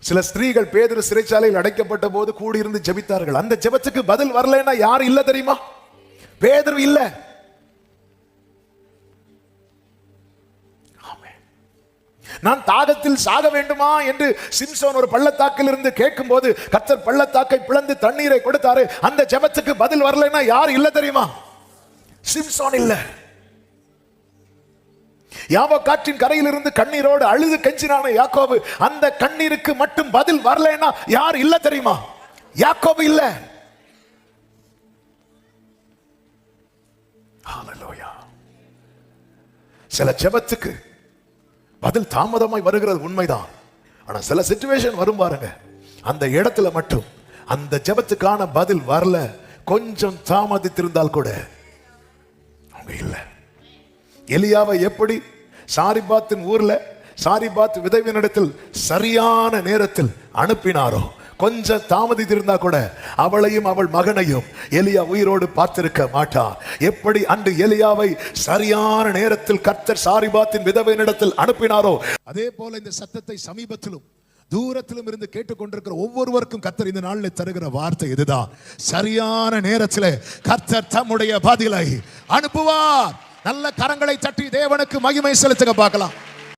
சில ஸ்திரீகள் பேதுரு சிறைச்சாலையில் அடைக்கப்பட்ட போது கூடியிருந்து ஜெபித்தார்கள். அந்த ஜெபத்துக்கு பதில் வரலன்னா யார் இல்ல தெரியுமா? பேதுரு இல்ல. நான் தாகத்தில் சாக வேண்டுமா என்று சிம்சோன் ஒரு பள்ளத்தாக்கில் இருந்து கேட்கும் போது கர்த்தர் பள்ளத்தாக்கை பிளந்து தண்ணீரை கொடுத்தாரு. அந்த ஜெபத்துக்கு பதில் வரலன்னா யார் இல்ல தெரியுமா? சிம்சோன் இல்ல. யாவோக்காற்றின் கரையில் இருந்து கண்ணீரோடு அழுது கெஞ்சினான யாக்கோபு, அந்த கண்ணீருக்கு மட்டும் பதில் வரலன்னா யார் இல்ல தெரியுமா? யாக்கோபு இல்ல. ஹல்லேலூயா. சில ஜெபத்துக்கு பதில் தாமதமாய் வருகிறது உண்மைதான். ஆனா சில சிச்சுவேஷன் வரும் பாருங்க, அந்த இடத்துல மட்டும் அந்த ஜெபத்துக்கான பதில் வரல, கொஞ்சம் தாமதித்திருந்தால் கூட அவங்க இல்ல. எலியாவை எப்படி சாரிபாத்தின் ஊர்ல சாரிபாத் விதவினிடத்தில் சரியான நேரத்தில் அனுப்பினாரோ, கொஞ்சம் தாமதித்திருந்தா கூட அவளையும் அவள் மகனையும் எலியா உயிரோடு பார்த்திருக்க மாட்டார். எப்படி அன்று எலியாவை சரியான நேரத்தில் கர்த்தர் சாரிபாத்தின் விதவையினிடத்தில் அனுப்பினாரோ, அதே போல இந்த சத்தத்தை சமீபத்திலும் தூரத்திலும் இருந்து கேட்டுக்கொண்டிருக்கிற ஒவ்வொருவருக்கும் கர்த்தர் இந்த நாளில் தருகிற வார்த்தை இதுதான். சரியான நேரத்தில் கர்த்தர் தம்முடைய பதிலை அனுப்புவார். நல்ல கரங்களை தட்டி தேவனுக்கு மகிமை செலுத்துக பார்க்கலாம்.